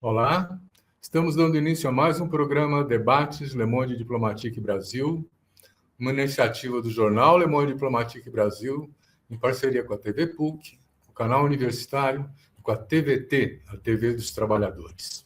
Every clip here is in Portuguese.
Olá, estamos dando início a mais um programa Debates Le Monde Diplomatique Brasil, uma iniciativa do jornal Le Monde Diplomatique Brasil, em parceria com a TV PUC, o canal universitário e com a TVT, a TV dos Trabalhadores.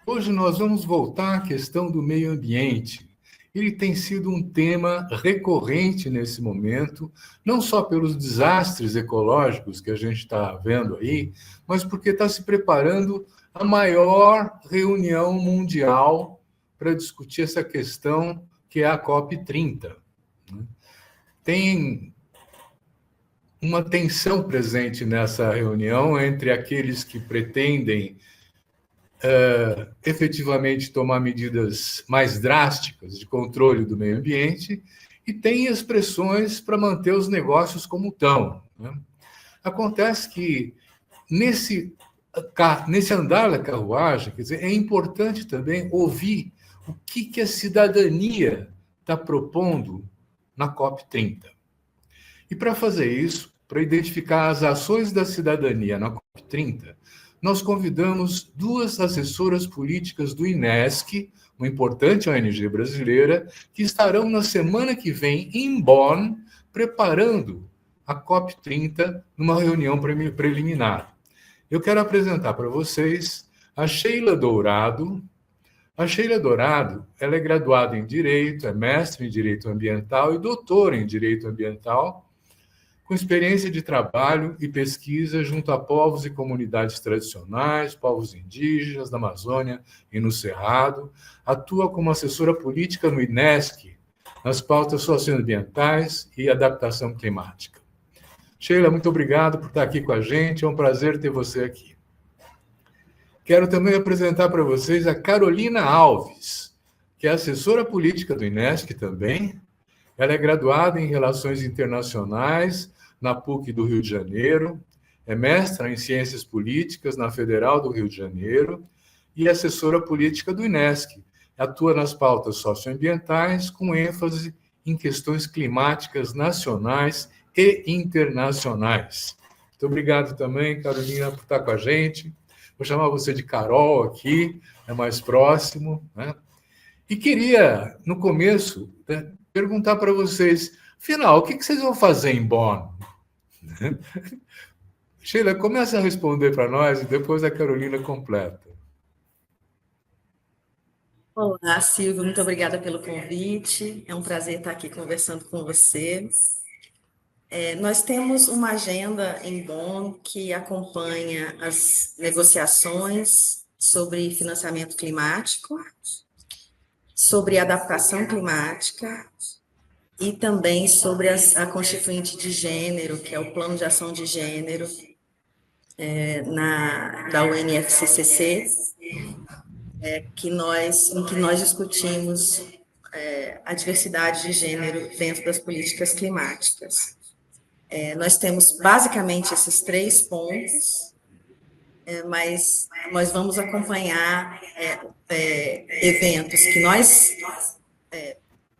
Hoje nós vamos voltar à questão do meio ambiente. Ele tem sido um tema recorrente nesse momento, não só pelos desastres ecológicos que a gente está vendo aí, mas porque está se preparando a maior reunião mundial para discutir essa questão, que é a COP30. Tem uma tensão presente nessa reunião entre aqueles que pretendem efetivamente tomar medidas mais drásticas de controle do meio ambiente e tem expressões para manter os negócios como estão. Acontece que nesse andar da carruagem, quer dizer, é importante também ouvir o que a cidadania está propondo na COP30. E para fazer isso, para identificar as ações da cidadania na COP30, nós convidamos duas assessoras políticas do INESC, uma importante ONG brasileira, que estarão na semana que vem em Bonn, preparando a COP30 numa reunião preliminar. Eu quero apresentar para vocês a Sheila Dourado. A Sheila Dourado, ela é graduada em Direito, é mestre em Direito Ambiental e doutora em Direito Ambiental, com experiência de trabalho e pesquisa junto a povos e comunidades tradicionais, povos indígenas da Amazônia e no Cerrado, atua como assessora política no INESC, nas pautas socioambientais e adaptação climática. Sheila, muito obrigado por estar aqui com a gente, é um prazer ter você aqui. Quero também apresentar para vocês a Carolina Alves, que é assessora política do INESC também. Ela é graduada em Relações Internacionais na PUC do Rio de Janeiro, é mestra em Ciências Políticas na Federal do Rio de Janeiro e assessora política do INESC. Atua nas pautas socioambientais com ênfase em questões climáticas nacionais e internacionais. Muito obrigado também, Carolina, por estar com a gente. Vou chamar você de Carol aqui, é mais próximo, né? E queria, no começo, perguntar para vocês, afinal, o que vocês vão fazer em Bonn? Sheila, começa a responder para nós e depois a Carolina completa. Olá, Silvio, muito obrigada pelo convite. É um prazer estar aqui conversando com você. Nós temos uma agenda em Bonn que acompanha as negociações sobre financiamento climático, sobre adaptação climática e também sobre a Constituinte de Gênero, que é o Plano de Ação de Gênero da UNFCCC, em que nós discutimos a diversidade de gênero dentro das políticas climáticas. Nós temos basicamente esses 3 pontos, mas nós vamos acompanhar eventos que nós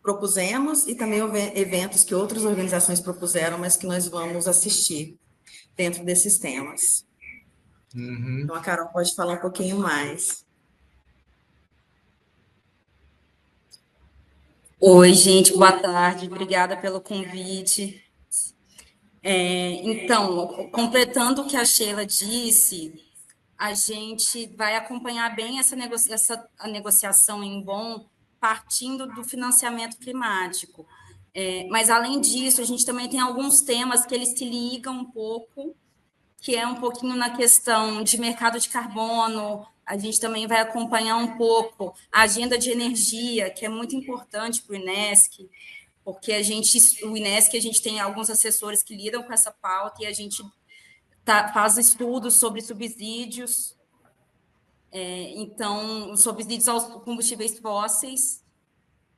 propusemos e também eventos que outras organizações propuseram, mas que nós vamos assistir dentro desses temas. Uhum. Então, a Carol pode falar um pouquinho mais. Oi, gente, boa tarde, obrigada pelo convite. Então, completando o que a Sheila disse, a gente vai acompanhar bem a negociação em Bonn, partindo do financiamento climático. Mas, além disso, a gente também tem alguns temas que eles se ligam um pouco, que é um pouquinho na questão de mercado de carbono. A gente também vai acompanhar um pouco a agenda de energia, que é muito importante para o INESC, porque o INESC, a gente tem alguns assessores que lidam com essa pauta e a gente faz estudos sobre subsídios, então, subsídios aos combustíveis fósseis.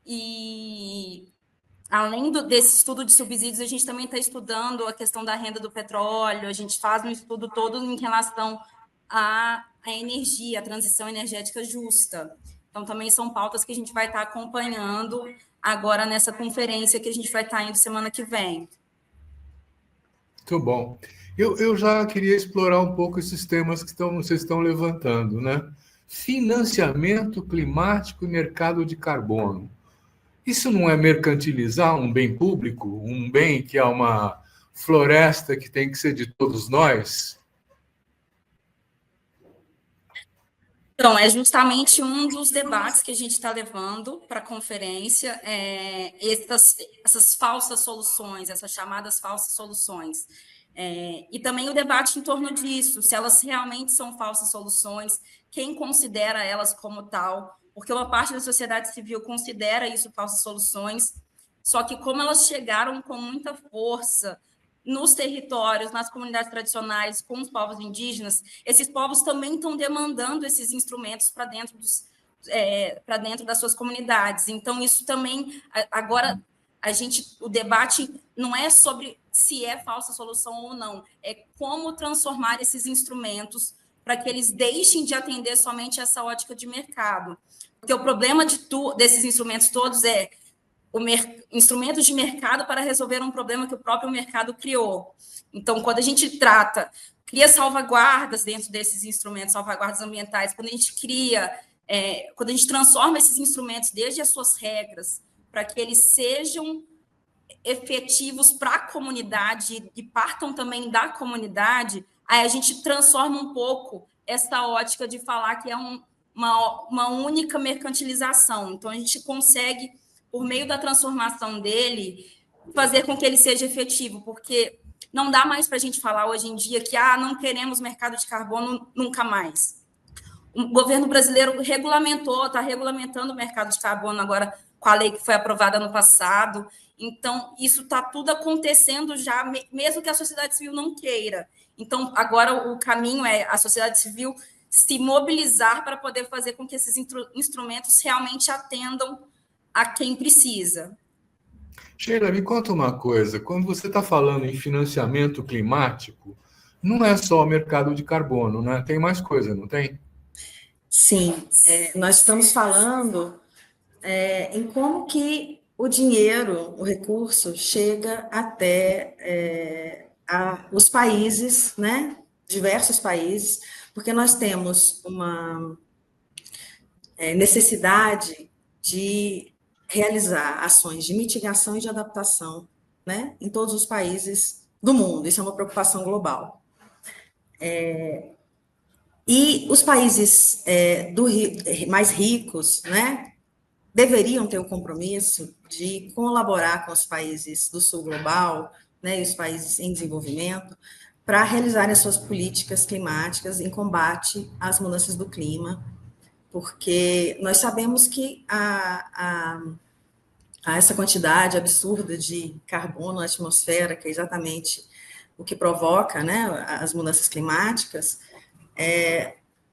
E, além desse estudo de subsídios, a gente também está estudando a questão da renda do petróleo, a gente faz um estudo todo em relação à energia, a transição energética justa. Então, também são pautas que a gente vai estar acompanhando agora nessa conferência que a gente vai estar indo semana que vem. Muito bom. Eu já queria explorar um pouco esses temas que vocês estão levantando, né? Financiamento climático e mercado de carbono. Isso não é mercantilizar um bem público, um bem que é uma floresta que tem que ser de todos nós? Então, é justamente um dos debates que a gente está levando para a conferência, essas falsas soluções, essas chamadas falsas soluções. E também o debate em torno disso, se elas realmente são falsas soluções, quem considera elas como tal, porque uma parte da sociedade civil considera isso falsas soluções, só que como elas chegaram com muita força nos territórios, nas comunidades tradicionais, com os povos indígenas, esses povos também estão demandando esses instrumentos para dentro das suas comunidades. Então, isso também, agora, o debate não é sobre se é falsa solução ou não, é como transformar esses instrumentos para que eles deixem de atender somente essa ótica de mercado. Porque o problema desses instrumentos todos é instrumentos de mercado para resolver um problema que o próprio mercado criou. Então, quando a gente cria salvaguardas dentro desses instrumentos, salvaguardas ambientais, quando a gente quando a gente transforma esses instrumentos desde as suas regras para que eles sejam efetivos para a comunidade e partam também da comunidade, aí a gente transforma um pouco essa ótica de falar que é uma única mercantilização. Então, a gente consegue, por meio da transformação dele, fazer com que ele seja efetivo, porque não dá mais para a gente falar hoje em dia que não queremos mercado de carbono nunca mais. O governo brasileiro está regulamentando o mercado de carbono agora com a lei que foi aprovada no passado. Então, isso está tudo acontecendo já, mesmo que a sociedade civil não queira. Então, agora o caminho é a sociedade civil se mobilizar para poder fazer com que esses instrumentos realmente atendam a quem precisa. Sheila, me conta uma coisa. Quando você está falando em financiamento climático, não é só o mercado de carbono, né? Tem mais coisa, não tem? Sim, nós estamos falando em como que o dinheiro, o recurso, chega até os países, né? Diversos países, porque nós temos uma necessidade de realizar ações de mitigação e de adaptação, né? Em todos os países do mundo. Isso é uma preocupação global. E os países mais ricos, né, deveriam ter o compromisso de colaborar com os países do sul global, né, e os países em desenvolvimento, para realizarem as suas políticas climáticas em combate às mudanças do clima, porque nós sabemos que essa quantidade absurda de carbono na atmosfera, que é exatamente o que provoca, né, as mudanças climáticas,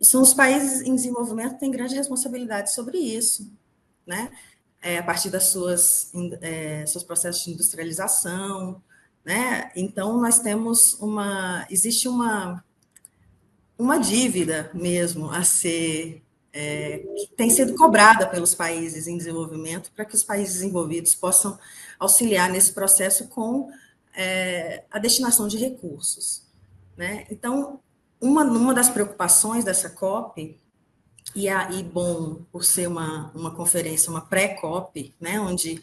são os países em desenvolvimento que têm grande responsabilidade sobre isso, né? A partir das seus processos de industrialização, né? Então, nós temos existe uma dívida mesmo a ser, que tem sido cobrada pelos países em desenvolvimento para que os países envolvidos possam auxiliar nesse processo com a destinação de recursos, né? Então, uma das preocupações dessa COP, e bom, por ser uma conferência, uma pré-COP, né, onde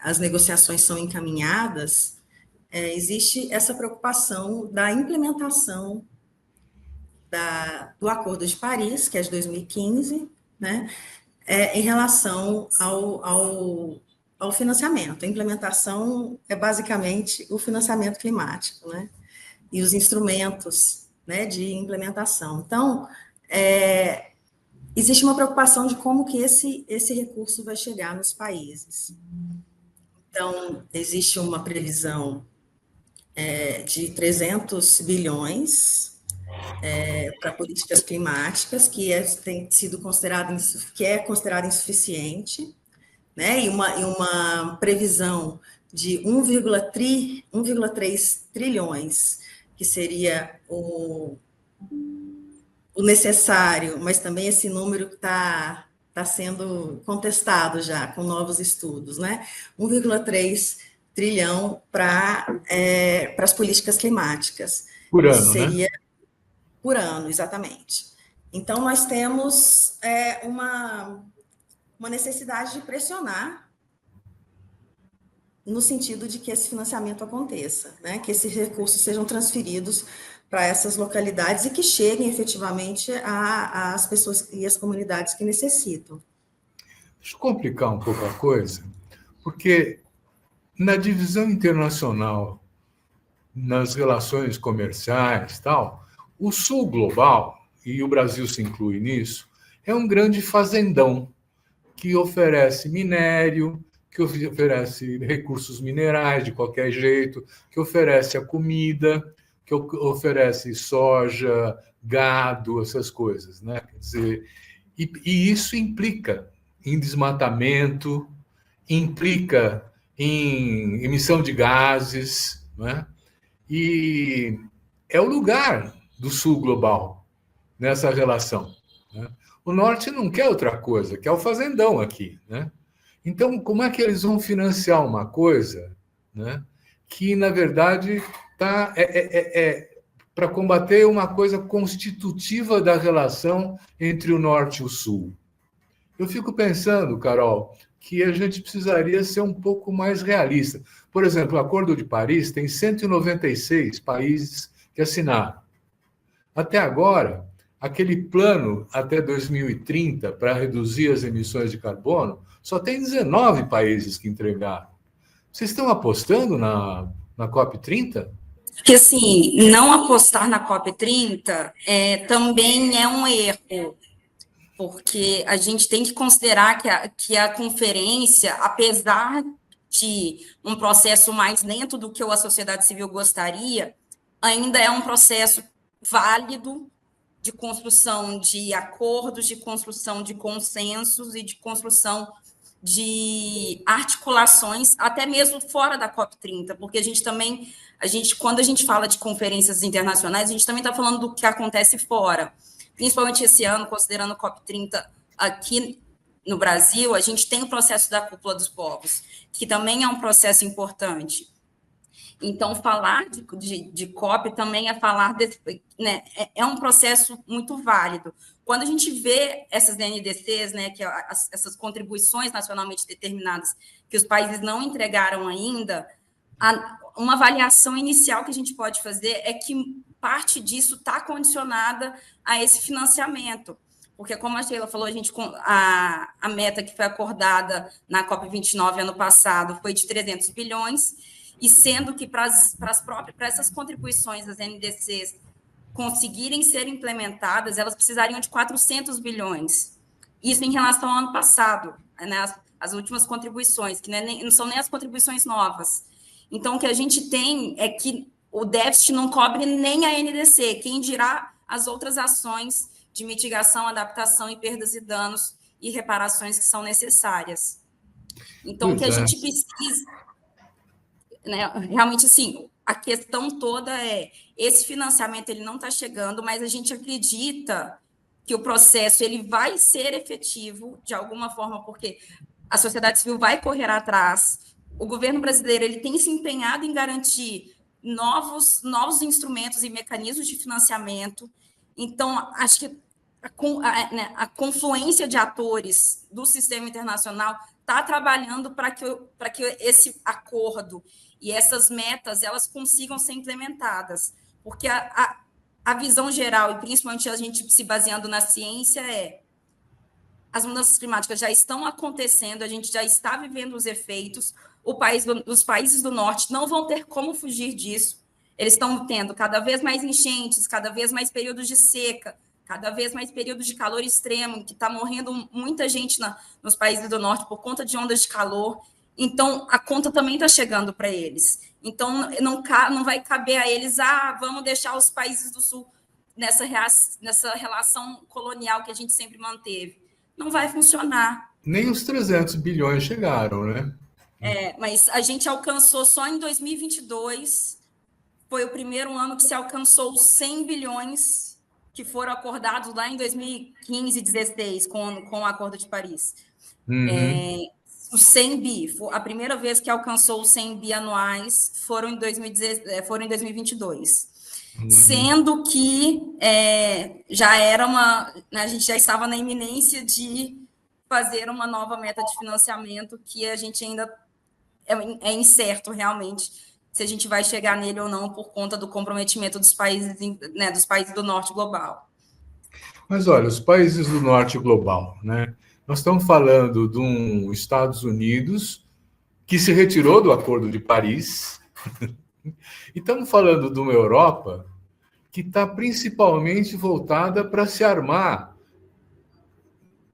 as negociações são encaminhadas, existe essa preocupação da implementação do Acordo de Paris, que é de 2015, né, em relação ao financiamento. A implementação é basicamente o financiamento climático, né, e os instrumentos, né, de implementação. Então, existe uma preocupação de como que esse recurso vai chegar nos países. Então, existe uma previsão de 300 bilhões para políticas climáticas, tem sido considerado insuficiente, né? E uma previsão de 1,3 trilhões, que seria o necessário, mas também esse número está sendo contestado já com novos estudos, né? 1,3 trilhão para as políticas climáticas. Por ano, Isso seria né? Por ano, exatamente. Então, nós temos uma necessidade de pressionar no sentido de que esse financiamento aconteça, né? Que esses recursos sejam transferidos para essas localidades e que cheguem efetivamente às pessoas e às comunidades que necessitam. Deixa eu complicar um pouco a coisa, porque na divisão internacional, nas relações comerciais, tal, o sul global, e o Brasil se inclui nisso, é um grande fazendão que oferece minério, que oferece recursos minerais de qualquer jeito, que oferece a comida, que oferece soja, gado, essas coisas, né? Quer dizer, e isso implica em desmatamento, implica em emissão de gases, né? E é o lugar do sul global nessa relação, né? O norte não quer outra coisa, quer o fazendão aqui, né? Então, como é que eles vão financiar uma coisa, né, que, na verdade, para combater uma coisa constitutiva da relação entre o norte e o sul? Eu fico pensando, Carol, que a gente precisaria ser um pouco mais realista. Por exemplo, o Acordo de Paris tem 196 países que assinaram. Até agora, aquele plano até 2030 para reduzir as emissões de carbono, só tem 19 países que entregaram. Vocês estão apostando na COP30? Porque, assim, não apostar na COP30 também é um erro, porque a gente tem que considerar que a conferência, apesar de um processo mais lento do que a sociedade civil gostaria, ainda é um processo válido de construção de acordos, de construção de consensos e de construção de articulações, até mesmo fora da COP30, porque quando a gente fala de conferências internacionais, a gente também está falando do que acontece fora. Principalmente esse ano, considerando a COP30 aqui no Brasil, a gente tem o processo da Cúpula dos Povos, que também é um processo importante. Então, falar de COP também é falar né, é um processo muito válido. Quando a gente vê essas NDCs, né, que essas contribuições nacionalmente determinadas que os países não entregaram ainda, uma avaliação inicial que a gente pode fazer é que parte disso está condicionada a esse financiamento. Porque, como a Sheila falou, a meta que foi acordada na COP29 ano passado foi de 300 bilhões, e sendo que para essas contribuições das NDCs conseguirem ser implementadas, elas precisariam de 400 bilhões. Isso em relação ao ano passado, né, as últimas contribuições, que não são nem as contribuições novas. Então, o que a gente tem é que o déficit não cobre nem a NDC, quem dirá as outras ações de mitigação, adaptação e perdas e danos e reparações que são necessárias. Então, o que a gente precisa... Né, realmente, assim, a questão toda esse financiamento ele não está chegando, mas a gente acredita que o processo ele vai ser efetivo de alguma forma, porque a sociedade civil vai correr atrás, o governo brasileiro ele tem se empenhado em garantir novos instrumentos e mecanismos de financiamento. Então, acho que a confluência de atores do sistema internacional está trabalhando para que esse acordo e essas metas elas consigam ser implementadas, porque a visão geral, e principalmente a gente se baseando na ciência, as mudanças climáticas já estão acontecendo, a gente já está vivendo os efeitos, os países do norte não vão ter como fugir disso, eles estão tendo cada vez mais enchentes, cada vez mais períodos de seca, cada vez mais períodos de calor extremo, que está morrendo muita gente nos países do norte por conta de ondas de calor. Então, a conta também está chegando para eles. Então, não vai caber a eles, vamos deixar os países do sul nessa relação colonial que a gente sempre manteve. Não vai funcionar. Nem os 300 bilhões chegaram, né? Mas a gente alcançou só em 2022, foi o primeiro ano que se alcançou os 100 bilhões que foram acordados lá em 2015 e 2016, com o Acordo de Paris. Uhum. O 100 bi, a primeira vez que alcançou os 100 bi anuais foram em 2022. Sendo que já era a gente já estava na iminência de fazer uma nova meta de financiamento que a gente ainda é incerto realmente se a gente vai chegar nele ou não por conta do comprometimento dos países, né, dos países do norte global. Mas olha, os países do norte global, né? Nós estamos falando de um Estados Unidos que se retirou do Acordo de Paris, e estamos falando de uma Europa que está principalmente voltada para se armar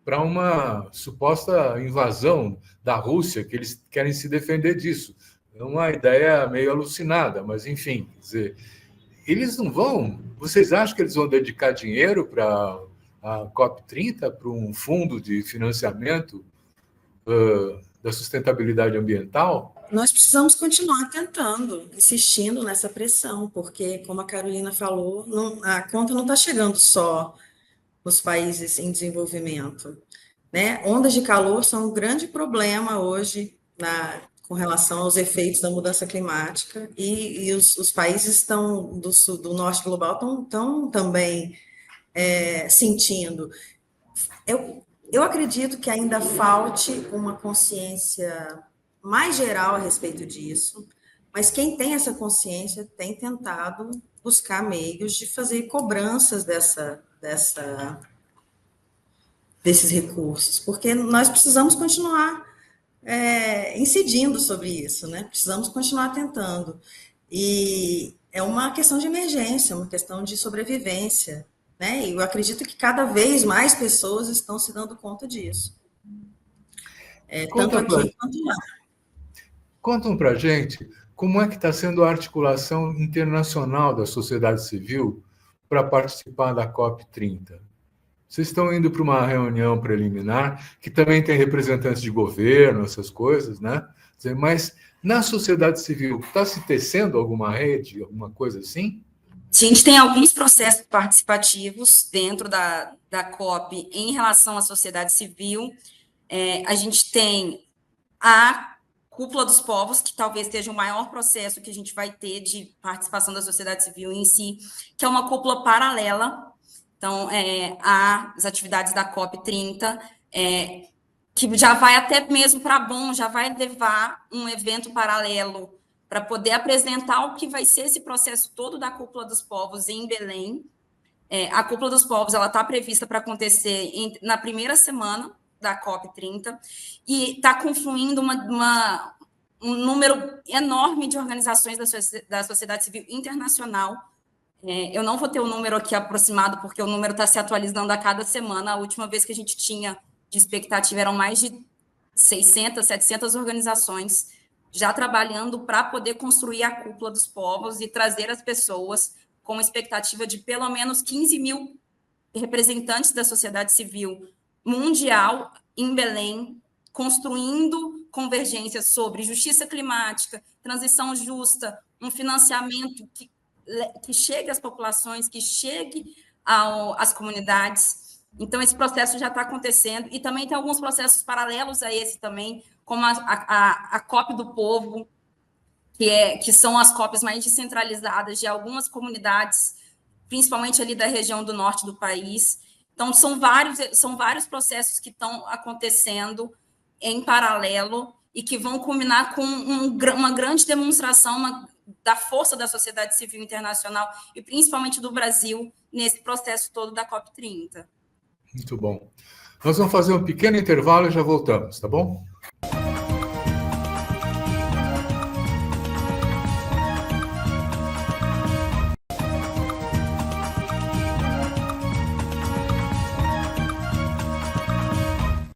para uma suposta invasão da Rússia, que eles querem se defender disso. É uma ideia meio alucinada, mas enfim, quer dizer, eles não vão. Vocês acham que eles vão dedicar dinheiro para a COP30, para um fundo de financiamento da sustentabilidade ambiental? Nós precisamos continuar tentando, insistindo nessa pressão, porque, como a Carolina falou, a conta não está chegando só nos países em desenvolvimento, né? Ondas de calor são um grande problema hoje com relação aos efeitos da mudança climática, e os países do norte global estão também sentindo. Eu acredito que ainda falte uma consciência mais geral a respeito disso, mas quem tem essa consciência tem tentado buscar meios de fazer cobranças desses recursos, porque nós precisamos continuar incidindo sobre isso, né? Precisamos continuar tentando. E é uma questão de emergência, uma questão de sobrevivência, né? E eu acredito que cada vez mais pessoas estão se dando conta disso. Tanto aqui quanto lá. Contam para a gente como é que está sendo a articulação internacional da sociedade civil para participar da COP30. Vocês estão indo para uma reunião preliminar, que também tem representantes de governo, essas coisas, né? Mas na sociedade civil, está se tecendo alguma rede, alguma coisa assim? A gente tem alguns processos participativos dentro da COP em relação à sociedade civil. A gente tem a Cúpula dos Povos, que talvez seja o maior processo que a gente vai ter de participação da sociedade civil em si, que é uma cúpula paralela. Então, as atividades da COP30, que já vai até mesmo para Bonn, já vai levar um evento paralelo para poder apresentar o que vai ser esse processo todo da Cúpula dos Povos em Belém. A Cúpula dos Povos está prevista para acontecer na primeira semana da COP30, e está confluindo um número enorme de organizações da sociedade civil internacional. Eu não vou ter o número aqui aproximado, porque o número está se atualizando a cada semana. A última vez que a gente tinha de expectativa eram mais de 600, 700 organizações já trabalhando para poder construir a Cúpula dos Povos e trazer as pessoas com uma expectativa de pelo menos 15 mil representantes da sociedade civil mundial em Belém, construindo convergências sobre justiça climática, transição justa, um financiamento que chegue às populações, que chegue às comunidades. Então, esse processo já está acontecendo, e também tem alguns processos paralelos a esse também, como a COP do Povo, que são as COPs mais descentralizadas de algumas comunidades, principalmente ali da região do norte do país. Então, são vários processos que estão acontecendo em paralelo e que vão culminar com uma grande demonstração da força da sociedade civil internacional e principalmente do Brasil nesse processo todo da COP30. Muito bom. Nós vamos fazer um pequeno intervalo e já voltamos, tá bom?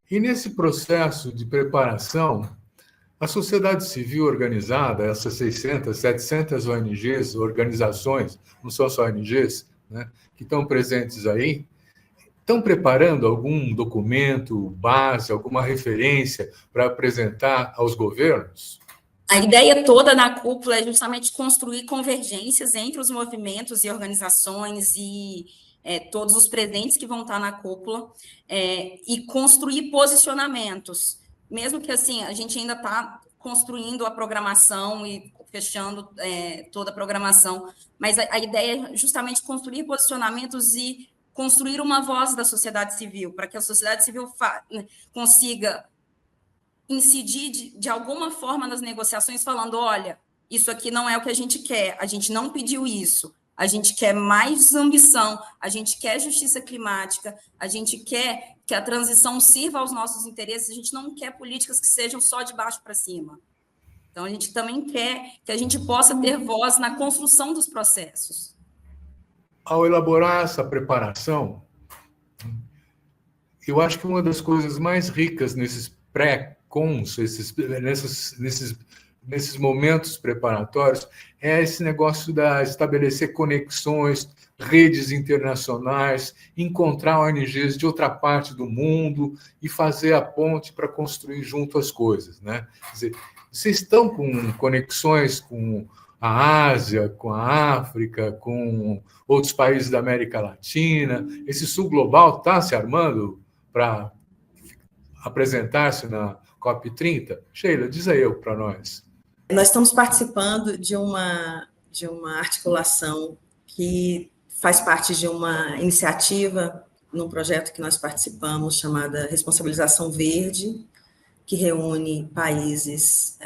E nesse processo de preparação, a sociedade civil organizada, essas 600, 700 ONGs, organizações, não são só ONGs, né, que estão presentes aí, estão preparando algum documento, base, alguma referência para apresentar aos governos? A ideia toda na cúpula é justamente construir convergências entre os movimentos e organizações e todos os presentes que vão estar na cúpula, e construir posicionamentos mesmo que assim, a gente ainda está construindo a programação e fechando toda a programação, mas a ideia é justamente construir posicionamentos e construir uma voz da sociedade civil, para que a sociedade civil consiga incidir de alguma forma nas negociações, falando, olha, isso aqui não é o que a gente quer, a gente não pediu isso, a gente quer mais ambição, a gente quer justiça climática, a gente quer que a transição sirva aos nossos interesses, a gente não quer políticas que sejam só de baixo para cima. Então, a gente também quer que a gente possa ter voz na construção dos processos. Ao elaborar essa preparação, eu acho que uma das coisas mais ricas nesses pré-cons, nesses momentos preparatórios, é esse negócio de estabelecer conexões, redes internacionais, encontrar ONGs de outra parte do mundo e fazer a ponte para construir junto as coisas, né? Quer dizer, vocês estão com conexões com a Ásia, com a África, com outros países da América Latina? Esse sul global está se armando para apresentar-se na COP30? Sheila, diz aí para nós. Nós estamos participando de uma articulação que faz parte de uma iniciativa num projeto que nós participamos chamada Responsabilização Verde, que reúne países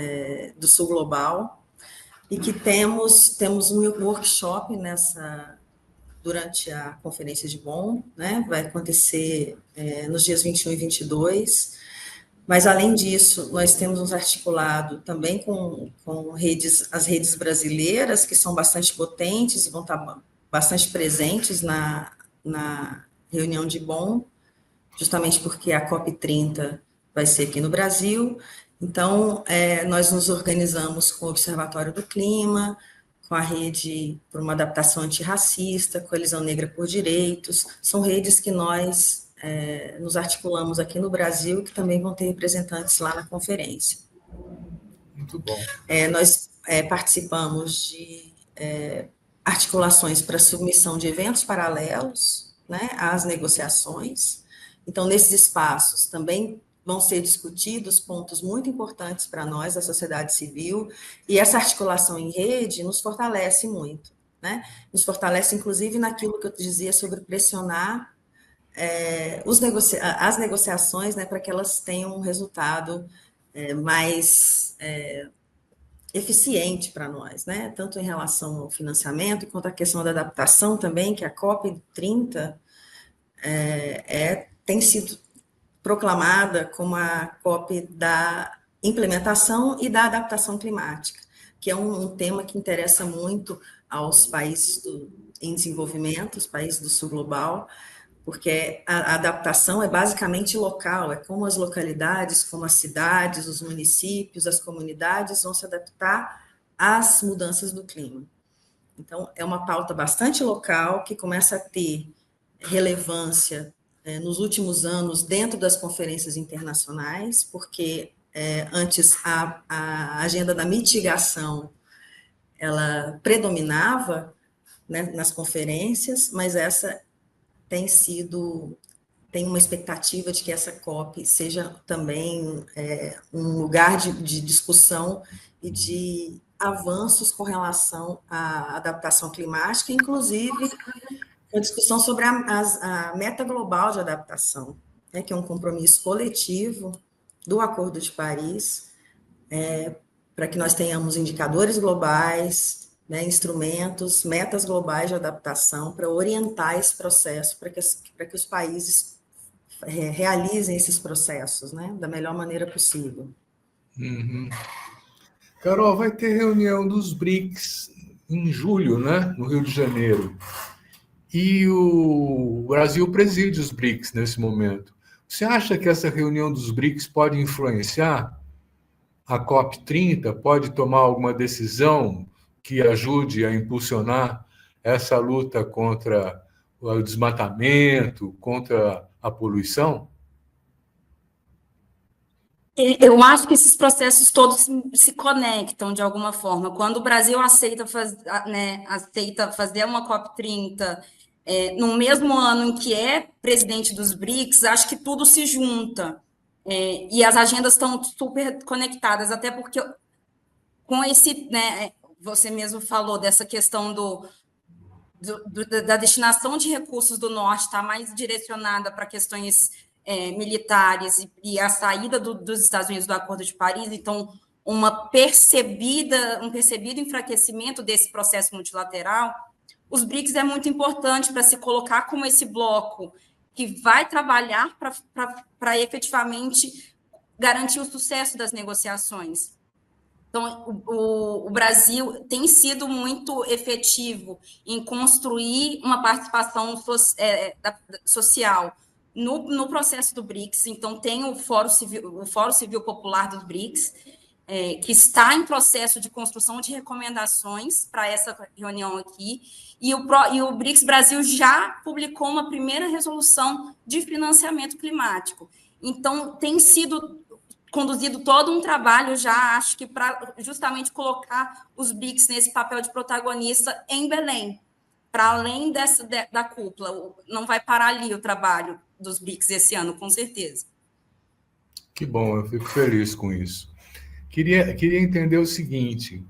do sul global, e que temos um workshop durante a Conferência de Bonn, né? Vai acontecer nos dias 21 e 22, mas, além disso, nós temos nos articulado também com as redes brasileiras, que são bastante potentes e vão estar bastante presentes na reunião de Bonn, justamente porque a COP30 vai ser aqui no Brasil. Então, nós nos organizamos com o Observatório do Clima, com a Rede por uma Adaptação Antirracista, Coalizão Negra por Direitos. São redes que nós nos articulamos aqui no Brasil, que também vão ter representantes lá na conferência. Muito bom. Nós participamos de articulações para submissão de eventos paralelos, né, às negociações. Então, nesses espaços também vão ser discutidos pontos muito importantes para nós, a sociedade civil, e essa articulação em rede nos fortalece muito, né? Nos fortalece, inclusive, naquilo que eu dizia sobre pressionar as negociações, né, para que elas tenham um resultado mais eficiente para nós, né? Tanto em relação ao financiamento, quanto à questão da adaptação também, que a COP30 tem sido proclamada como a COP da implementação e da adaptação climática, que é um tema que interessa muito aos países em desenvolvimento, os países do sul global, porque a adaptação é basicamente local, é como as localidades, como as cidades, os municípios, as comunidades vão se adaptar às mudanças do clima. Então, é uma pauta bastante local, que começa a ter relevância nos últimos anos dentro das conferências internacionais, porque antes a agenda da mitigação ela predominava, né, nas conferências, mas essa tem uma expectativa de que essa COP seja também um lugar de discussão e de avanços com relação à adaptação climática, inclusive uma discussão sobre a meta global de adaptação, né, que é um compromisso coletivo do Acordo de Paris, para que nós tenhamos indicadores globais, né, instrumentos, metas globais de adaptação para orientar esse processo, para que os países realizem esses processos, né, da melhor maneira possível. Uhum. Carol, vai ter reunião dos BRICS em julho, né, no Rio de Janeiro. E o Brasil preside os BRICS nesse momento. Você acha que essa reunião dos BRICS pode influenciar a COP30? Pode tomar alguma decisão que ajude a impulsionar essa luta contra o desmatamento, contra a poluição? Eu acho que esses processos todos se conectam de alguma forma. Quando o Brasil aceita fazer uma COP30 no mesmo ano em que é presidente dos BRICS, acho que tudo se junta. E as agendas estão super conectadas, até porque com esse, né, você mesmo falou dessa questão da destinação de recursos do Norte está mais direcionada para questões militares e a saída dos Estados Unidos do Acordo de Paris, então um percebido enfraquecimento desse processo multilateral. Os BRICS é muito importante para se colocar como esse bloco que vai trabalhar para efetivamente garantir o sucesso das negociações. Então, o Brasil tem sido muito efetivo em construir uma participação social no processo do BRICS. Então, tem o Fórum Civil Popular dos BRICS, que está em processo de construção de recomendações para essa reunião aqui, e o BRICS Brasil já publicou uma primeira resolução de financiamento climático. Então, tem sido conduzido todo um trabalho já, acho que para justamente colocar os BRICS nesse papel de protagonista em Belém, para além da cúpula. Não vai parar ali o trabalho dos BRICS esse ano, com certeza. Que bom, eu fico feliz com isso. Queria entender o seguinte: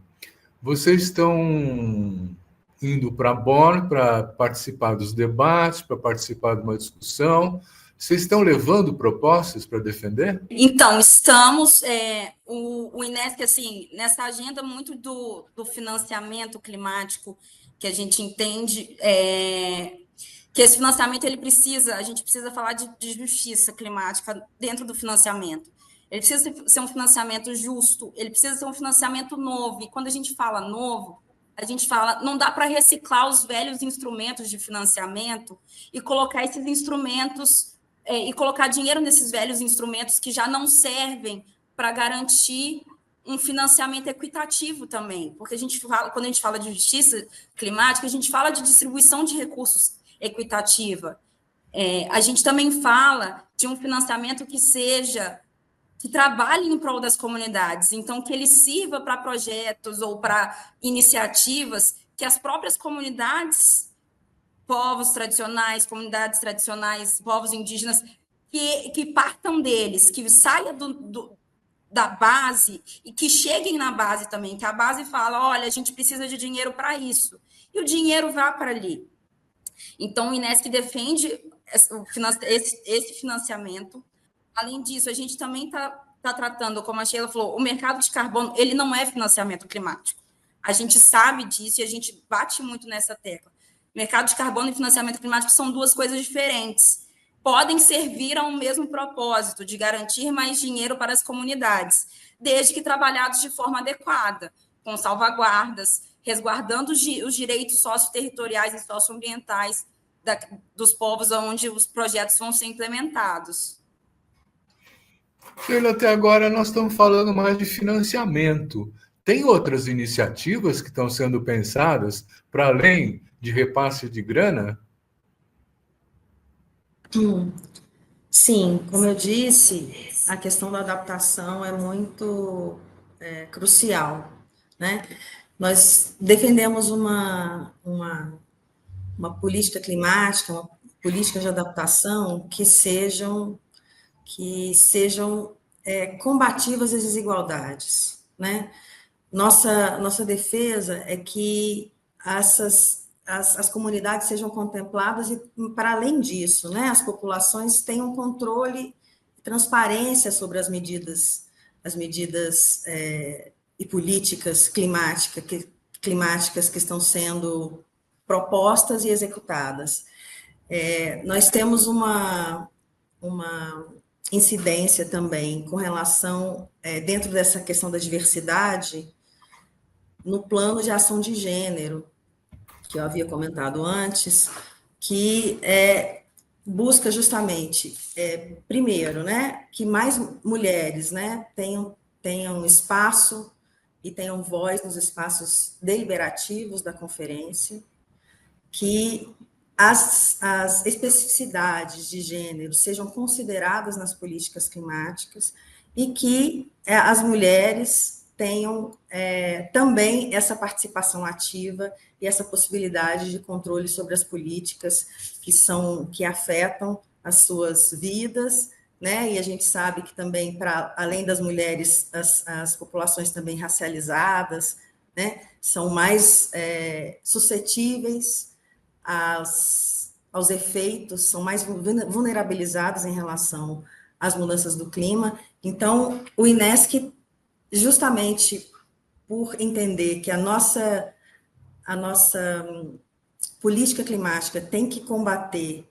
vocês estão indo para Bonn para participar dos debates, para participar de uma discussão. Vocês estão levando propostas para defender? Então, estamos. O INESC, assim, nessa agenda muito do financiamento climático, que a gente entende que esse financiamento a gente precisa falar de justiça climática dentro do financiamento. Ele precisa ser um financiamento justo, ele precisa ser um financiamento novo. E quando a gente fala novo, a gente fala, não dá para reciclar os velhos instrumentos de financiamento e colocar esses instrumentos e colocar dinheiro nesses velhos instrumentos que já não servem para garantir um financiamento equitativo também. Porque quando a gente fala de justiça climática, a gente fala de distribuição de recursos equitativa. A gente também fala de um financiamento que trabalhe em prol das comunidades, então que ele sirva para projetos ou para iniciativas que as próprias comunidades, povos tradicionais, comunidades tradicionais, povos indígenas, que partam deles, que saia da base e que cheguem na base também, que a base fala, olha, a gente precisa de dinheiro para isso, e o dinheiro vá para ali. Então, o INESC defende esse financiamento. Além disso, a gente também está tratando, como a Sheila falou, o mercado de carbono, ele não é financiamento climático. A gente sabe disso e a gente bate muito nessa tecla. Mercado de carbono e financiamento climático são duas coisas diferentes. Podem servir a um mesmo propósito, de garantir mais dinheiro para as comunidades, desde que trabalhados de forma adequada, com salvaguardas, resguardando os direitos socioterritoriais e socioambientais dos povos onde os projetos vão ser implementados. Sheila, até agora nós estamos falando mais de financiamento. Tem outras iniciativas que estão sendo pensadas para além de repasse de grana? Sim, como eu disse, a questão da adaptação é muito crucial, né? Nós defendemos uma política climática, uma política de adaptação que sejam combativas às desigualdades, né? Nossa defesa é que as comunidades sejam contempladas e, para além disso, né, as populações tenham controle e transparência sobre as medidas e políticas climáticas que estão sendo propostas e executadas. Nós temos uma incidência também com relação, dentro dessa questão da diversidade, no plano de ação de gênero, que eu havia comentado antes, que busca justamente, primeiro, né, que mais mulheres, né, tenham espaço e tenham voz nos espaços deliberativos da conferência, que as especificidades de gênero sejam consideradas nas políticas climáticas e que as mulheres tenham também essa participação ativa e essa possibilidade de controle sobre as políticas que afetam as suas vidas, né? E a gente sabe que também, além das mulheres, as populações também racializadas, né, são mais suscetíveis aos efeitos, são mais vulnerabilizadas em relação às mudanças do clima. Então, o INESC, justamente por entender que a nossa política climática tem que combater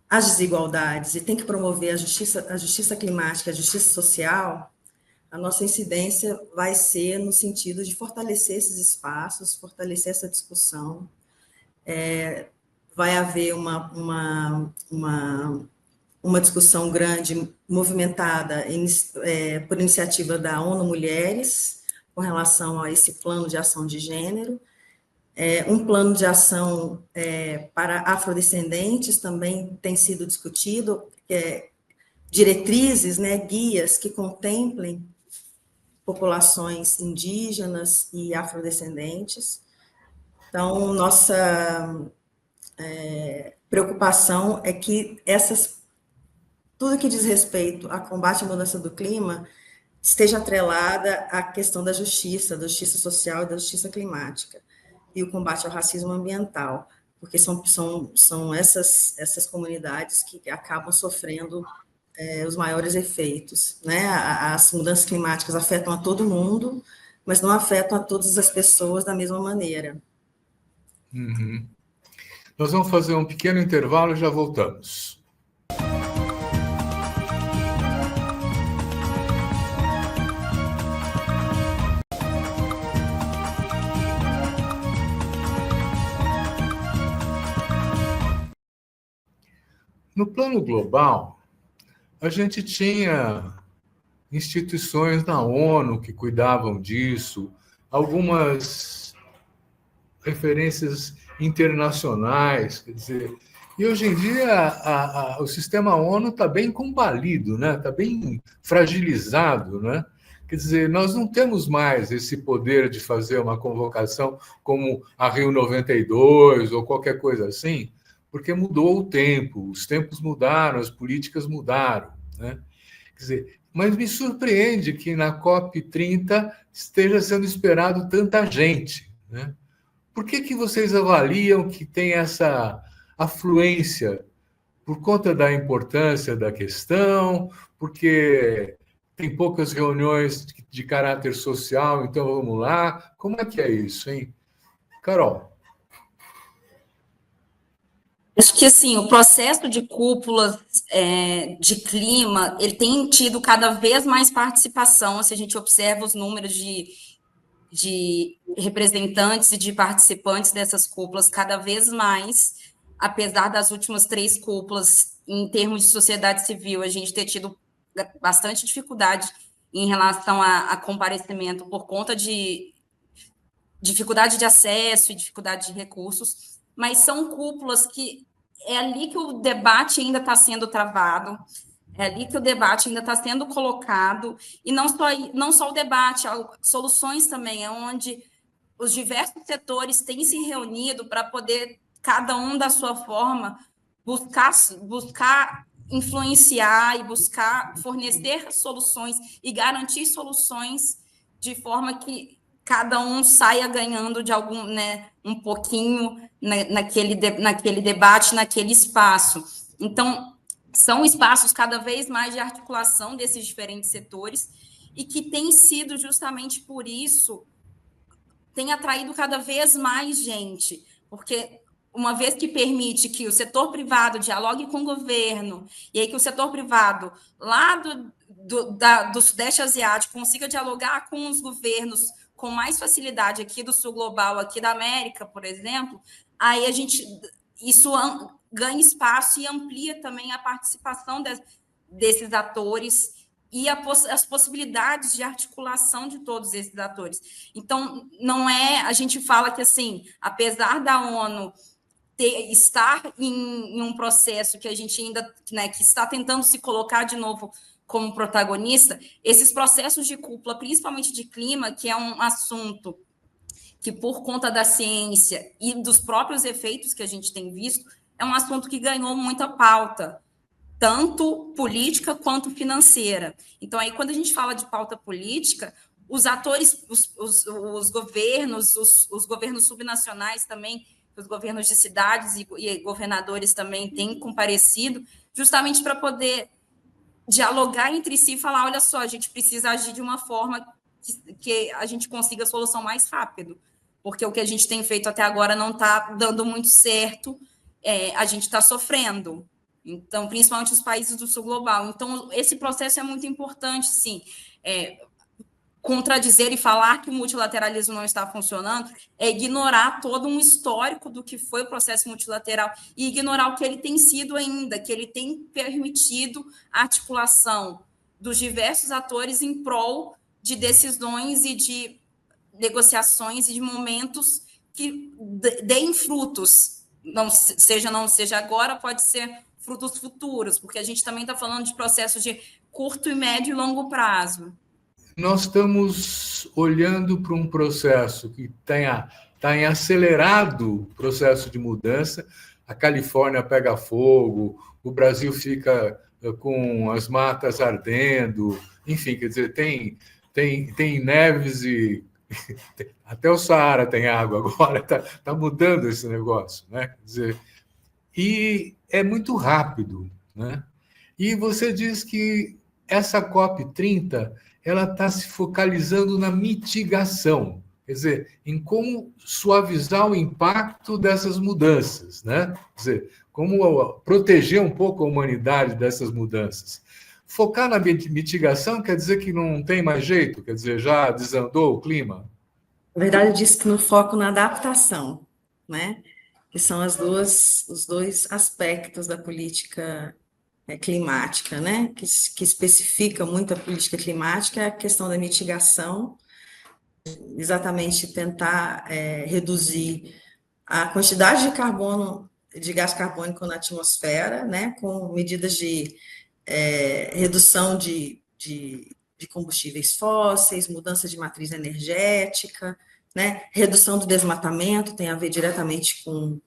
as desigualdades e tem que promover a justiça climática, a justiça social, a nossa incidência vai ser no sentido de fortalecer esses espaços, fortalecer essa discussão. Vai haver uma discussão grande, movimentada por iniciativa da ONU Mulheres, com relação a esse plano de ação de gênero. Um plano de ação para afrodescendentes também tem sido discutido, diretrizes, né, guias que contemplem populações indígenas e afrodescendentes. Então, nossa preocupação é que tudo que diz respeito a combate à mudança do clima esteja atrelada à questão da justiça social e da justiça climática, e o combate ao racismo ambiental, porque são essas comunidades que acabam sofrendo os maiores efeitos, né? As mudanças climáticas afetam a todo mundo, mas não afetam a todas as pessoas da mesma maneira. Uhum. Nós vamos fazer um pequeno intervalo e já voltamos. No plano global, a gente tinha instituições na ONU que cuidavam disso, algumas referências internacionais, quer dizer, e hoje em dia o sistema ONU está bem combalido, né? Está bem fragilizado, né? Quer dizer, nós não temos mais esse poder de fazer uma convocação como a Rio 92 ou qualquer coisa assim, porque mudou o tempo, os tempos mudaram, as políticas mudaram, né? Quer dizer, mas me surpreende que na COP30 esteja sendo esperado tanta gente, né? Por que vocês avaliam que tem essa afluência? Por conta da importância da questão, porque tem poucas reuniões de caráter social, então vamos lá. Como é que é isso, hein? Carol. Acho que, assim, o processo de cúpulas de clima, ele tem tido cada vez mais participação, se a gente observa os números de representantes e de participantes dessas cúpulas, cada vez mais, apesar das últimas 3 cúpulas, em termos de sociedade civil, a gente ter tido bastante dificuldade em relação a comparecimento por conta de dificuldade de acesso e dificuldade de recursos, mas são cúpulas que é ali que o debate ainda está sendo travado, é ali que o debate ainda está sendo colocado, e não só o debate, soluções também, é onde os diversos setores têm se reunido para poder, cada um da sua forma, buscar influenciar e buscar fornecer soluções e garantir soluções de forma que cada um saia ganhando de algum, né, um pouquinho naquele debate, naquele espaço. Então, são espaços cada vez mais de articulação desses diferentes setores e que tem sido justamente por isso, tem atraído cada vez mais gente, porque uma vez que permite que o setor privado dialogue com o governo, e aí que o setor privado lá do Sudeste Asiático consiga dialogar com os governos com mais facilidade aqui do Sul Global, aqui da América, por exemplo, aí isso ganha espaço e amplia também a participação desses atores e as possibilidades de articulação de todos esses atores. Então, a gente fala que, assim, apesar da ONU estar em um processo que a gente ainda, né, que está tentando se colocar de novo como protagonista, esses processos de cúpula, principalmente de clima, que é um assunto que, por conta da ciência e dos próprios efeitos que a gente tem visto, é um assunto que ganhou muita pauta, tanto política quanto financeira. Então, aí, quando a gente fala de pauta política, os atores, os governos, os governos subnacionais também, os governos de cidades e governadores também têm comparecido, justamente para poder dialogar entre si e falar, olha só, a gente precisa agir de uma forma que a gente consiga a solução mais rápido, porque o que a gente tem feito até agora não está dando muito certo, a gente está sofrendo. Então, principalmente os países do sul global. Então, esse processo é muito importante, sim. Contradizer e falar que o multilateralismo não está funcionando é ignorar todo um histórico do que foi o processo multilateral e ignorar o que ele tem sido ainda, que ele tem permitido a articulação dos diversos atores em prol de decisões e de negociações e de momentos que deem frutos, não seja agora, pode ser frutos futuros, porque a gente também está falando de processos de curto, e médio e longo prazo. Nós estamos olhando para um processo que está em acelerado processo de mudança. A Califórnia pega fogo, o Brasil fica com as matas ardendo, enfim, quer dizer, tem neves e até o Saara tem água agora, está mudando esse negócio, né? Quer dizer, e é muito rápido, né? E você diz que essa COP30 ela está se focalizando na mitigação, quer dizer, em como suavizar o impacto dessas mudanças, né? Quer dizer, como proteger um pouco a humanidade dessas mudanças. Focar na mitigação quer dizer que não tem mais jeito, quer dizer, já desandou o clima? Na verdade, eu disse que no foco na adaptação, né? Que são os dois aspectos da política climática, né? Que especifica muito a política climática, é a questão da mitigação, exatamente tentar reduzir a quantidade de carbono, de gás carbônico na atmosfera, né? Com medidas de redução de combustíveis fósseis, mudança de matriz energética, né? Redução do desmatamento tem a ver diretamente com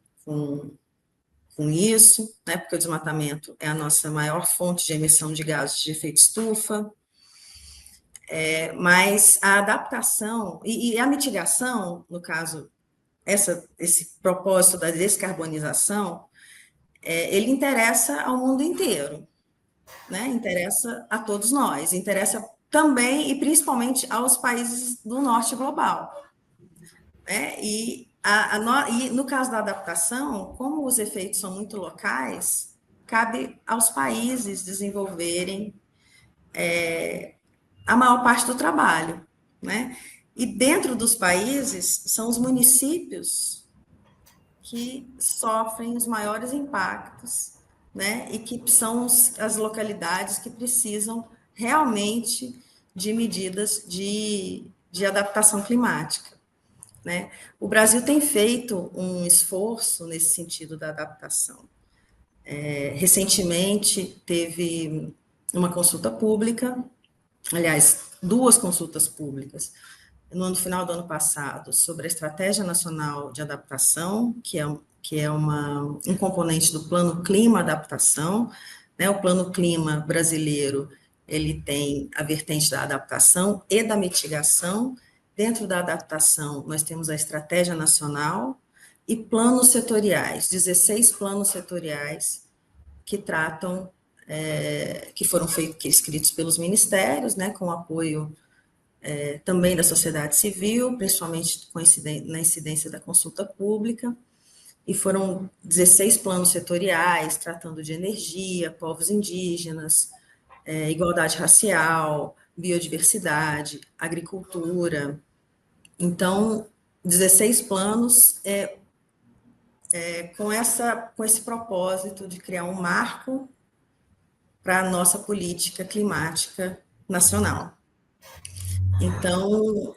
isso, né? Porque o desmatamento é a nossa maior fonte de emissão de gases de efeito estufa. Mas a adaptação e a mitigação, no caso, esse propósito da descarbonização, ele interessa ao mundo inteiro, né? Interessa a todos nós, interessa também e principalmente aos países do norte global, né? E no caso da adaptação, como os efeitos são muito locais, cabe aos países desenvolverem a maior parte do trabalho, né? E dentro dos países são os municípios que sofrem os maiores impactos, né? E que são as localidades que precisam realmente de medidas de adaptação climática, né? O Brasil tem feito um esforço nesse sentido da adaptação. Recentemente teve uma consulta pública, aliás, 2 consultas públicas, no final do ano passado, sobre a Estratégia Nacional de Adaptação, que é um componente do Plano Clima Adaptação, né? O Plano Clima brasileiro, ele tem a vertente da adaptação e da mitigação. Dentro da adaptação, nós temos a Estratégia Nacional e planos setoriais, 16 planos setoriais que tratam, que foram escritos pelos ministérios, né, com apoio também da sociedade civil, principalmente na incidência da consulta pública, e foram 16 planos setoriais, tratando de energia, povos indígenas, igualdade racial, biodiversidade, agricultura. Então, 16 planos com esse propósito de criar um marco para a nossa política climática nacional. Então,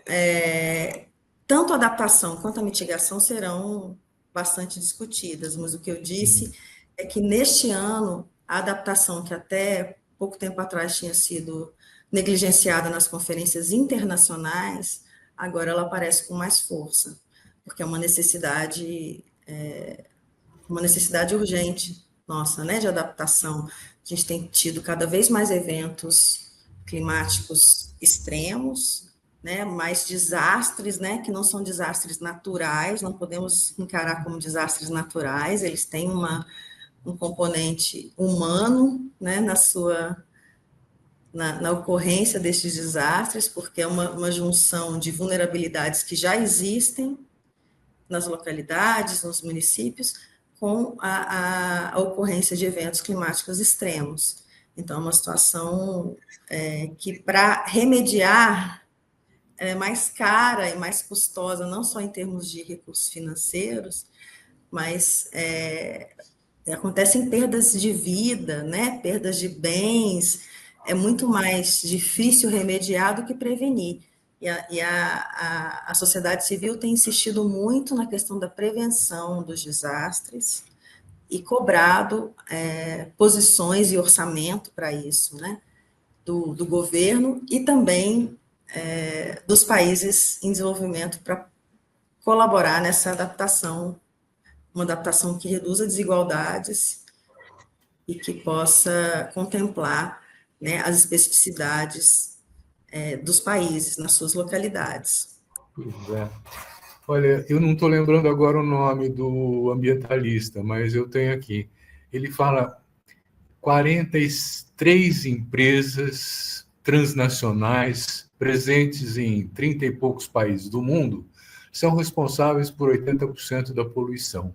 tanto a adaptação quanto a mitigação serão bastante discutidas, mas o que eu disse é que neste ano, a adaptação que até pouco tempo atrás tinha sido negligenciada nas conferências internacionais, agora ela aparece com mais força, porque é uma necessidade urgente nossa, né, de adaptação. A gente tem tido cada vez mais eventos climáticos extremos, né, mais desastres, né, que não são desastres naturais, não podemos encarar como desastres naturais, eles têm um componente humano, né, na ocorrência destes desastres, porque é uma junção de vulnerabilidades que já existem nas localidades, nos municípios, com a ocorrência de eventos climáticos extremos. Então, é uma situação que, para remediar, é mais cara e mais custosa, não só em termos de recursos financeiros, mas acontecem perdas de vida, né? Perdas de bens, é muito mais difícil remediar do que prevenir. E a sociedade civil tem insistido muito na questão da prevenção dos desastres e cobrado posições e orçamento para isso, né? Do governo e também dos países em desenvolvimento para colaborar nessa adaptação, uma adaptação que reduza desigualdades e que possa contemplar, né, as especificidades dos países nas suas localidades. Pois é. Olha, eu não estou lembrando agora o nome do ambientalista, mas eu tenho aqui. Ele fala 43 empresas transnacionais presentes em 30 e poucos países do mundo são responsáveis por 80% da poluição.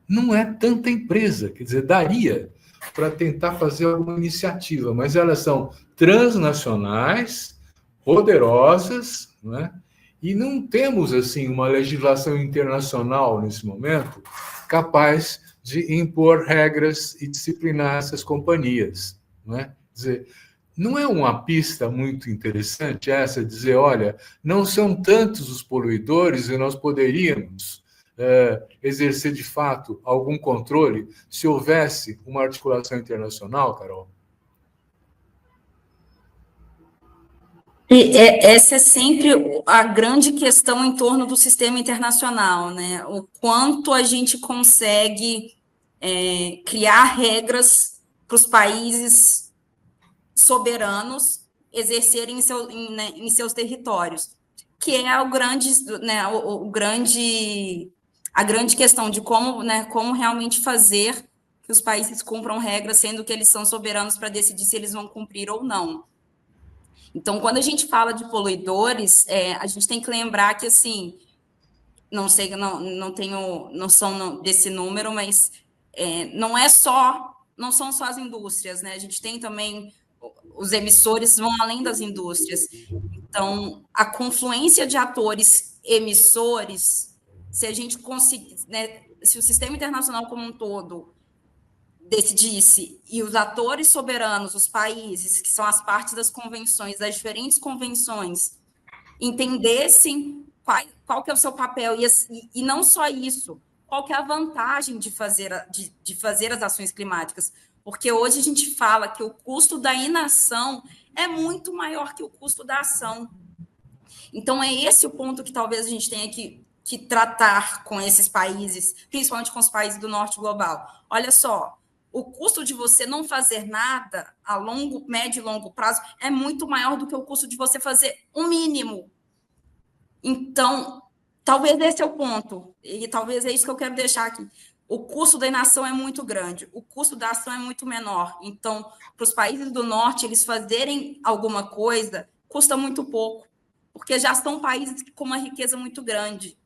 Não é tanta empresa, quer dizer, daria para tentar fazer alguma iniciativa, mas elas são transnacionais, poderosas, não é? E não temos assim uma legislação internacional nesse momento capaz de impor regras e disciplinar essas companhias, não é? Quer dizer, não é uma pista muito interessante essa, dizer, olha, não são tantos os poluidores e nós poderíamos exercer de fato algum controle se houvesse uma articulação internacional, Carol? E essa é sempre a grande questão em torno do sistema internacional, né? O quanto a gente consegue criar regras para os países soberanos exercerem em seus territórios, que é a grande questão de como realmente fazer que os países cumpram regras, sendo que eles são soberanos para decidir se eles vão cumprir ou não. Então, quando a gente fala de poluidores, a gente tem que lembrar que, assim, não sei, não tenho noção desse número, mas não são só as indústrias, né? A gente tem também, os emissores vão além das indústrias. Então, a confluência de atores emissores, se a gente conseguir, né, se o sistema internacional como um todo decidisse, e os atores soberanos, os países, que são as partes das convenções, das diferentes convenções, entendessem qual que é o seu papel, e não só isso, qual que é a vantagem de fazer as ações climáticas, porque hoje a gente fala que o custo da inação é muito maior que o custo da ação. Então, é esse o ponto que talvez a gente tenha que tratar com esses países, principalmente com os países do norte global. Olha só, o custo de você não fazer nada a médio e longo prazo é muito maior do que o custo de você fazer o mínimo. Então, talvez esse é o ponto, e talvez é isso que eu quero deixar aqui. O custo da inação é muito grande, o custo da ação é muito menor. Então, para os países do norte, eles fazerem alguma coisa, custa muito pouco, porque já são países com uma riqueza muito grande.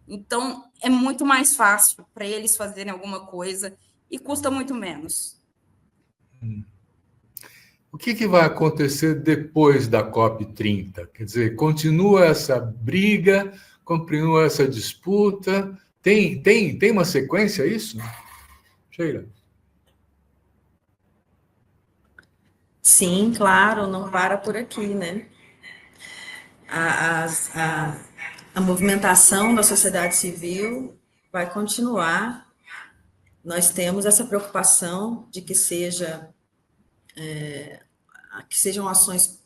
Então, é muito mais fácil para eles fazerem alguma coisa e custa muito menos. O que vai acontecer depois da COP30? Quer dizer, continua essa briga, continua essa disputa? Tem uma sequência isso? Sheila? Sim, claro, não para por aqui, né? A movimentação da sociedade civil vai continuar. Nós temos essa preocupação de que sejam ações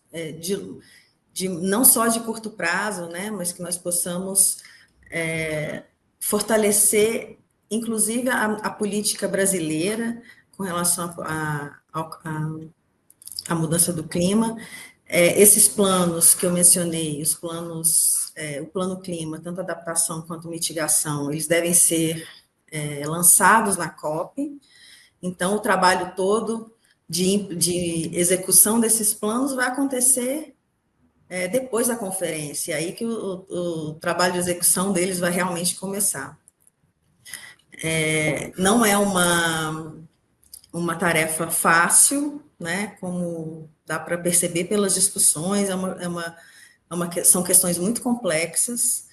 não só de curto prazo, né, mas que nós possamos fortalecer inclusive a política brasileira com relação à mudança do clima, esses planos que eu mencionei, os planos, o plano clima, tanto adaptação quanto mitigação, eles devem ser lançados na COP. Então, o trabalho todo de execução desses planos vai acontecer depois da conferência, aí que o trabalho de execução deles vai realmente começar. Não é uma tarefa fácil, né, como dá para perceber pelas discussões, são questões muito complexas,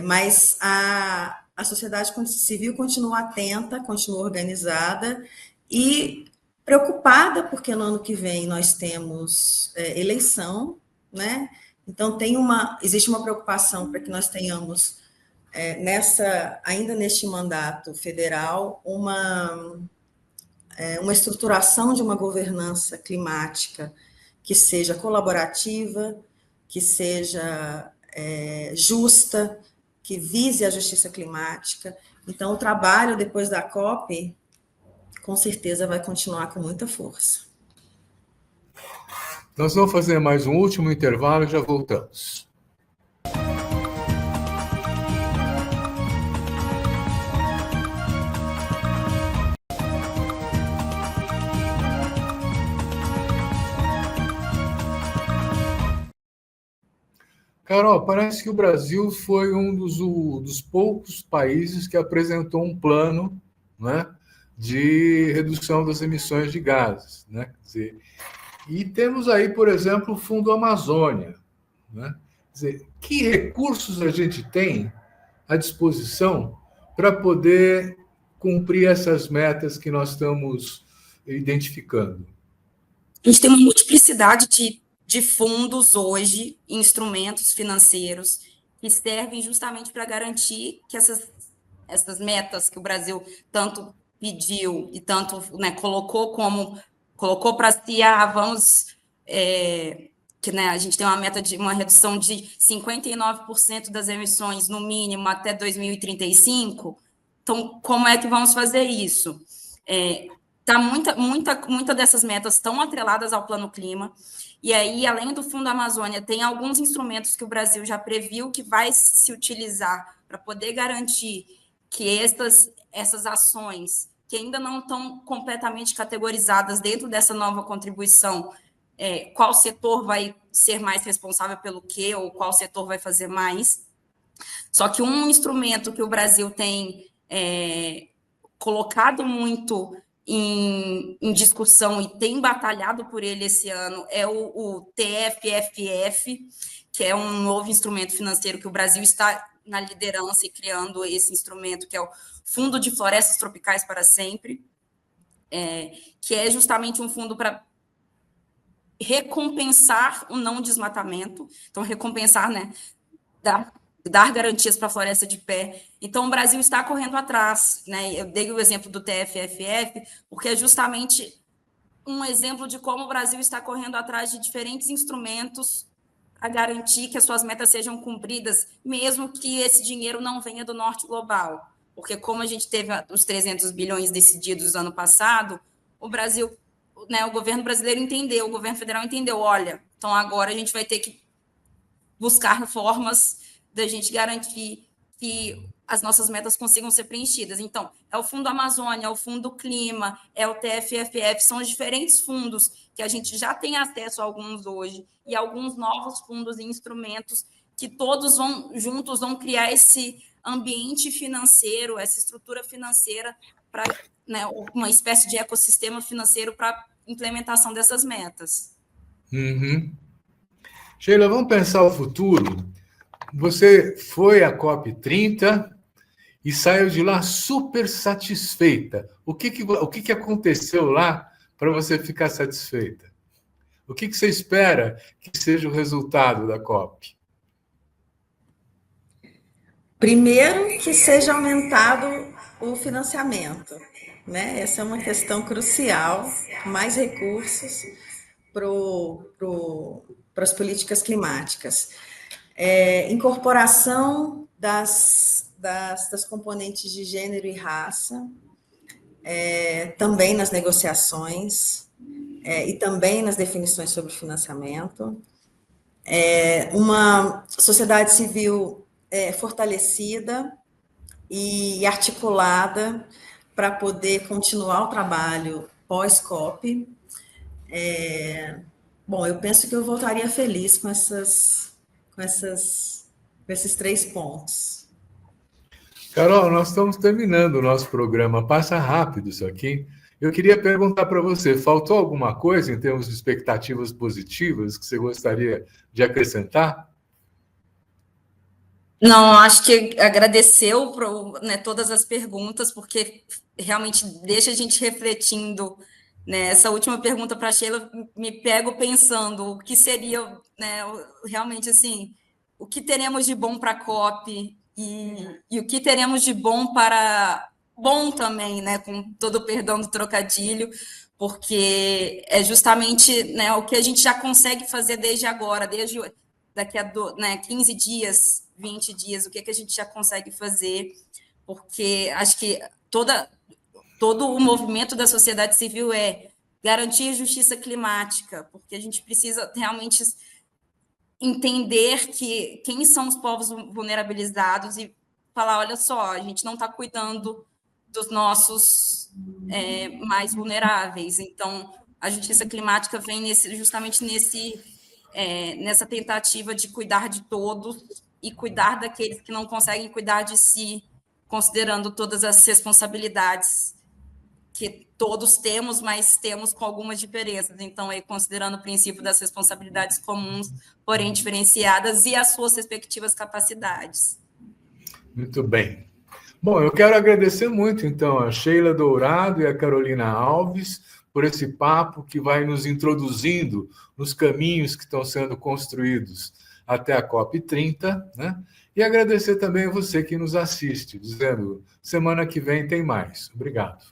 mas a sociedade civil continua atenta, continua organizada e preocupada, porque no ano que vem nós temos eleição, né? Então existe uma preocupação para que nós tenhamos ainda neste mandato federal uma estruturação de uma governança climática que seja colaborativa, que seja justa, que vise a justiça climática. Então, o trabalho depois da COP, com certeza, vai continuar com muita força. Nós vamos fazer mais um último intervalo e já voltamos. Carol, parece que o Brasil foi um dos poucos países que apresentou um plano, né, de redução das emissões de gases, né? Quer dizer, e temos aí, por exemplo, o Fundo Amazônia, né? Quer dizer, que recursos a gente tem à disposição para poder cumprir essas metas que nós estamos identificando? A gente tem uma multiplicidade de fundos hoje, instrumentos financeiros, que servem justamente para garantir que essas metas que o Brasil tanto pediu e tanto, né, colocou para si, vamos... que, né, a gente tem uma meta de uma redução de 59% das emissões, no mínimo, até 2035. Então, como é que vamos fazer isso? Muita dessas metas estão atreladas ao Plano Clima, e aí, além do Fundo Amazônia, tem alguns instrumentos que o Brasil já previu que vai se utilizar para poder garantir que essas ações, que ainda não estão completamente categorizadas dentro dessa nova contribuição, qual setor vai ser mais responsável pelo quê, ou qual setor vai fazer mais. Só que um instrumento que o Brasil tem colocado muito em discussão e tem batalhado por ele esse ano é o TFFF, que é um novo instrumento financeiro que o Brasil está na liderança e criando esse instrumento, que é o Fundo de Florestas Tropicais para Sempre, que é justamente um fundo para recompensar o não desmatamento, então recompensar, né, dar garantias para a floresta de pé. Então, o Brasil está correndo atrás, né? Eu dei o exemplo do TFFF, porque é justamente um exemplo de como o Brasil está correndo atrás de diferentes instrumentos para garantir que as suas metas sejam cumpridas, mesmo que esse dinheiro não venha do norte global. Porque como a gente teve os 300 bilhões decididos ano passado, o Brasil, né, o governo brasileiro entendeu, o governo federal entendeu, olha, então agora a gente vai ter que buscar formas da gente garantir que as nossas metas consigam ser preenchidas. Então, é o Fundo Amazônia, é o Fundo Clima, é o TFFF, são os diferentes fundos que a gente já tem acesso a alguns hoje, e alguns novos fundos e instrumentos que todos juntos vão criar esse ambiente financeiro, essa estrutura financeira para, né, uma espécie de ecossistema financeiro para a implementação dessas metas. Uhum. Sheila, vamos pensar o futuro. Você foi à COP30 e saiu de lá super satisfeita. O que aconteceu lá para você ficar satisfeita? O que você espera que seja o resultado da COP? Primeiro, que seja aumentado o financiamento, né? Essa é uma questão crucial, mais recursos para as políticas climáticas. Incorporação das componentes de gênero e raça, também nas negociações e também nas definições sobre financiamento. Uma sociedade civil fortalecida e articulada para poder continuar o trabalho pós-COP. Bom, eu penso que eu voltaria feliz com esses 3 pontos. Carol, nós estamos terminando o nosso programa. Passa rápido isso aqui. Eu queria perguntar para você, faltou alguma coisa em termos de expectativas positivas que você gostaria de acrescentar? Não, acho que agradeceu todas as perguntas, porque realmente deixa a gente refletindo. Essa última pergunta para a Sheila, me pego pensando o que seria, realmente, assim, o que teremos de bom para a COP e o que teremos de bom para... Bom também, com todo o perdão do trocadilho, porque é justamente o que a gente já consegue fazer desde agora, desde daqui a 15 dias, 20 dias, o que a gente já consegue fazer, porque acho que todo o movimento da sociedade civil é garantir justiça climática, porque a gente precisa realmente entender quem são os povos vulnerabilizados e falar, olha só, a gente não está cuidando dos nossos mais vulneráveis. Então, a justiça climática vem justamente nessa tentativa de cuidar de todos e cuidar daqueles que não conseguem cuidar de si, considerando todas as responsabilidades que todos temos, mas temos com algumas diferenças. Então, considerando o princípio das responsabilidades comuns, porém diferenciadas, e as suas respectivas capacidades. Muito bem. Bom, eu quero agradecer muito, então, a Sheila Dourado e a Carolina Alves por esse papo que vai nos introduzindo nos caminhos que estão sendo construídos até a COP30, né? E agradecer também a você que nos assiste, dizendo, semana que vem tem mais. Obrigado.